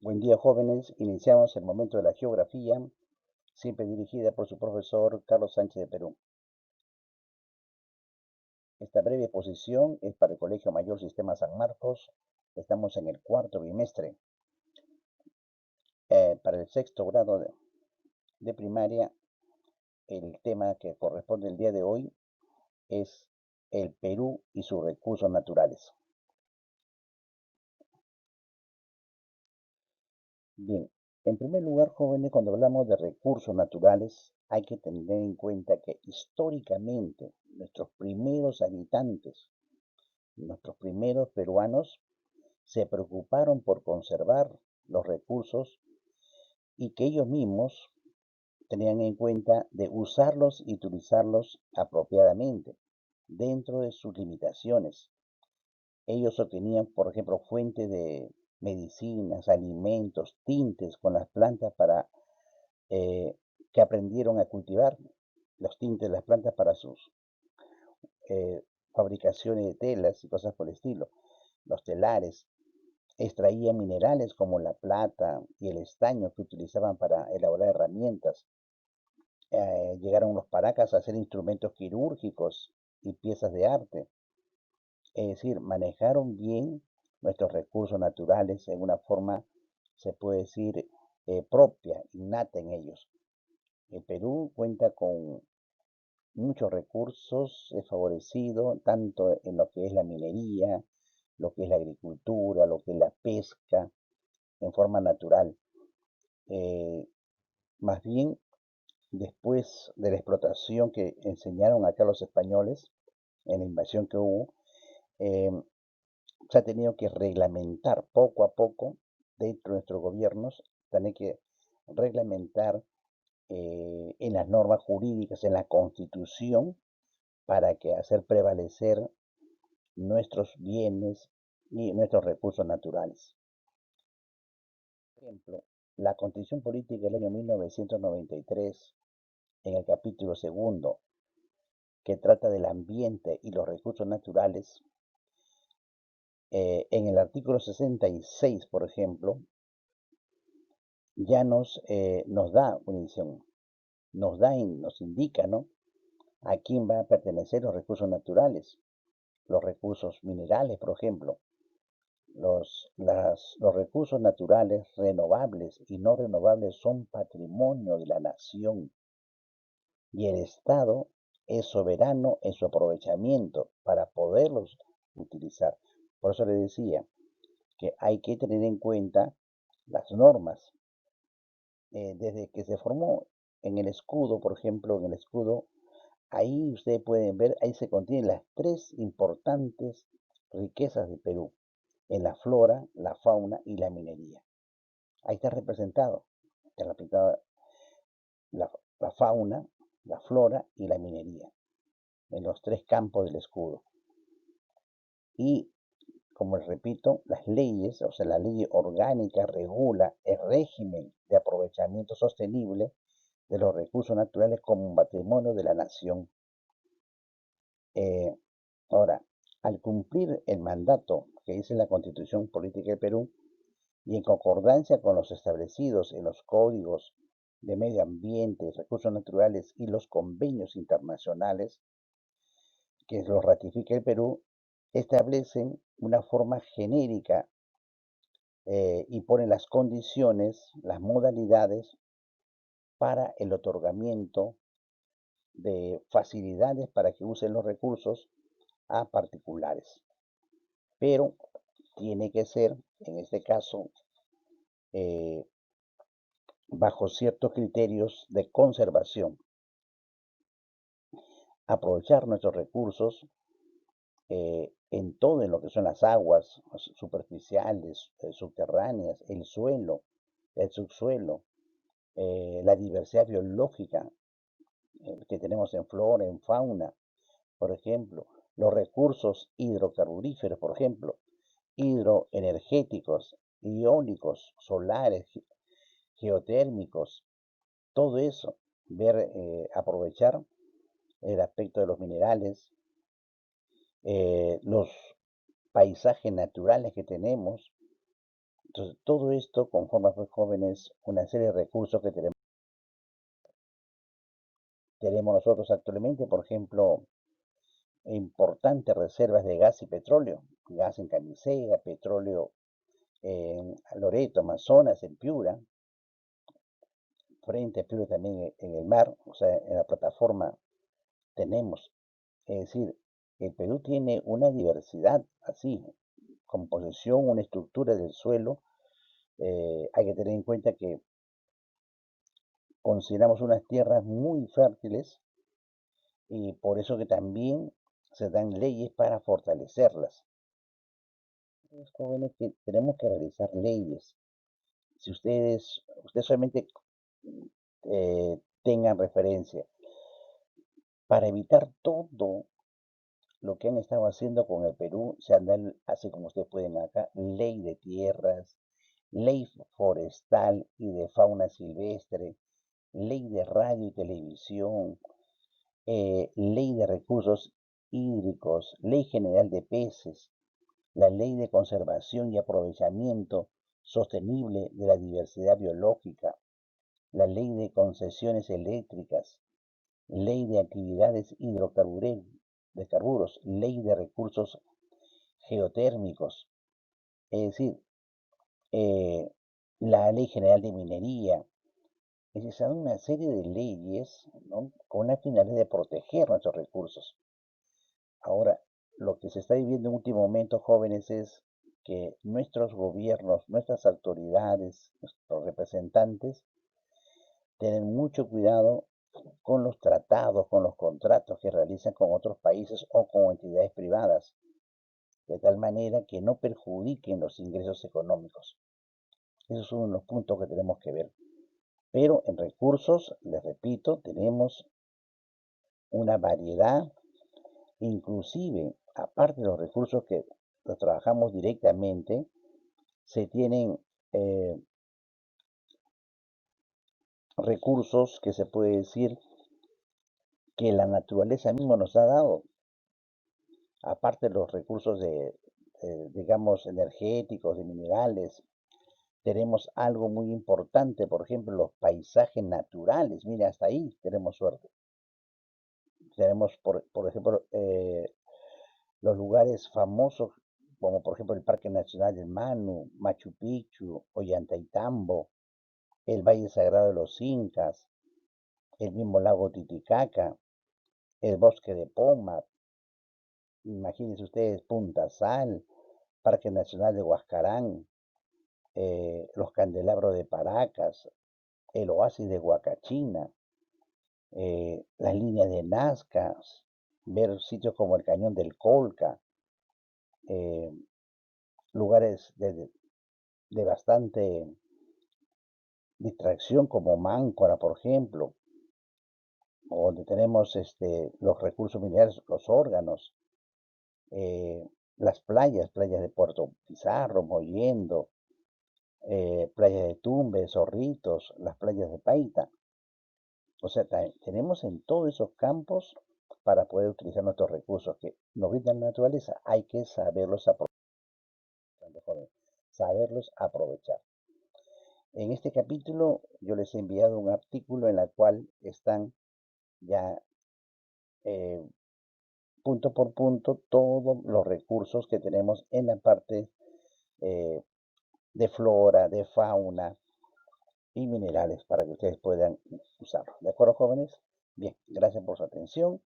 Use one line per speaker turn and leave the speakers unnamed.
Buen día, jóvenes. Iniciamos el momento de la geografía, siempre dirigida por su profesor Carlos Sánchez de Perú. Esta breve exposición es para el Colegio Mayor Sistema San Marcos. Estamos en el cuarto bimestre. Para el sexto grado de primaria, el tema que corresponde el día de hoy es el Perú y sus recursos naturales. Bien, en primer lugar, jóvenes, cuando hablamos de recursos naturales, hay que tener en cuenta que históricamente nuestros primeros habitantes, nuestros primeros peruanos, se preocuparon por conservar los recursos y que ellos mismos tenían en cuenta de usarlos y utilizarlos apropiadamente, dentro de sus limitaciones. Ellos obtenían, por ejemplo, fuentes de medicinas, alimentos, tintes con las plantas para eh, que aprendieron a cultivar los tintes de las plantas para sus eh, fabricaciones de telas y cosas por el estilo. Los telares extraían minerales como la plata y el estaño que utilizaban para elaborar herramientas. Llegaron los paracas a hacer instrumentos quirúrgicos y piezas de arte. Es decir, manejaron bien nuestros recursos naturales en una forma, se puede decir, propia, innata en ellos. El Perú cuenta con muchos recursos, es favorecido tanto en lo que es la minería, lo que es la agricultura, lo que es la pesca, en forma natural. Eh, Más bien, después de la explotación que enseñaron acá los españoles, en la invasión que hubo, eh, se ha tenido que reglamentar poco a poco dentro de nuestros gobiernos, tener que reglamentar en las normas jurídicas, en la constitución, para que hacer prevalecer nuestros bienes y nuestros recursos naturales. Por ejemplo, la Constitución Política del año 1993, en el capítulo segundo, que trata del ambiente y los recursos naturales, en el artículo 66, por ejemplo, ya nos da una visión, nos indica, ¿no?, a quién van a pertenecer los recursos naturales, los recursos minerales, por ejemplo. Los recursos naturales renovables y no renovables son patrimonio de la nación y el Estado es soberano en su aprovechamiento para poderlos utilizar. Por eso le decía que hay que tener en cuenta las normas. Desde que se formó en el escudo, por ejemplo, en el escudo, ahí ustedes pueden ver, ahí se contienen las tres importantes riquezas de Perú, en la flora, la fauna y la minería. Ahí está representada la fauna, la flora y la minería, en los tres campos del escudo. Y, como les repito, las leyes, o sea, la ley orgánica regula el régimen de aprovechamiento sostenible de los recursos naturales como un patrimonio de la nación. Eh, Ahora, al cumplir el mandato que dice la Constitución Política del Perú y en concordancia con los establecidos en los códigos de medio ambiente y recursos naturales y los convenios internacionales que los ratifica el Perú, establecen una forma genérica y ponen las condiciones, las modalidades para el otorgamiento de facilidades para que usen los recursos a particulares. Pero tiene que ser, en este caso, eh, bajo ciertos criterios de conservación. Aprovechar nuestros recursos en todo, en lo que son las aguas superficiales, subterráneas, el suelo, el subsuelo, la diversidad biológica que tenemos en flora, en fauna, por ejemplo, los recursos hidrocarburíferos, por ejemplo, hidroenergéticos, iónicos, solares, geotérmicos, todo eso, aprovechar el aspecto de los minerales, los paisajes naturales que tenemos, Entonces, todo esto conforma, pues, jóvenes, una serie de recursos que tenemos nosotros actualmente, por ejemplo, importantes reservas de gas y petróleo, gas en Camisea, petróleo en Loreto, Amazonas, en Piura, frente a Piura también en el mar, o sea, en la plataforma tenemos, es decir, el Perú tiene una diversidad así, composición, una estructura del suelo. Hay que tener en cuenta que consideramos unas tierras muy fértiles y por eso que también se dan leyes para fortalecerlas. Los jóvenes que tenemos que realizar leyes. Si ustedes solamente tengan referencia para evitar todo lo que han estado haciendo con el Perú, se dan, así como ustedes pueden acá, ley de tierras, ley forestal y de fauna silvestre, ley de radio y televisión, ley de recursos hídricos, ley general de peces, la ley de conservación y aprovechamiento sostenible de la diversidad biológica, la ley de concesiones eléctricas, ley de actividades hidrocarburos, ley de recursos geotérmicos, es decir, eh, la ley general de minería. Es decir, son una serie de leyes, ¿no?, con la finalidad de proteger nuestros recursos. Ahora, lo que se está viviendo en último momento, jóvenes, es que nuestros gobiernos, nuestras autoridades, nuestros representantes, tienen mucho cuidado con los tratados, con los contratos que realizan con otros países o con entidades privadas, de tal manera que no perjudiquen los ingresos económicos. Esos son los puntos que tenemos que ver. Pero en recursos, les repito, tenemos una variedad, inclusive, aparte de los recursos que los trabajamos directamente, se tienen recursos que se puede decir que la naturaleza misma nos ha dado, aparte de los recursos digamos, energéticos, de minerales. Tenemos algo muy importante, por ejemplo, los paisajes naturales. Mira, hasta ahí tenemos suerte. Tenemos, por ejemplo, los lugares famosos, como por ejemplo el Parque Nacional del Manu, Machu Picchu, Ollantaytambo, el Valle Sagrado de los Incas, el mismo lago Titicaca, el bosque de Pomar, imagínense ustedes Punta Sal, Parque Nacional de Huascarán, los candelabros de Paracas, el oasis de Huacachina, las líneas de Nazca, ver sitios como el Cañón del Colca, eh, lugares de bastante distracción como Máncora, por ejemplo, donde tenemos los recursos minerales, los órganos, eh, las playas de Puerto Pizarro, Mollendo, playas de Tumbes, Zorritos, las playas de Paita. O sea, tenemos en todos esos campos para poder utilizar nuestros recursos que nos brinda la naturaleza. Hay que saberlos aprovechar. En este capítulo yo les he enviado un artículo en el cual están ya eh, punto por punto todos los recursos que tenemos en la parte eh, de flora, de fauna y minerales para que ustedes puedan usarlo. ¿De acuerdo, jóvenes? Bien, gracias por su atención.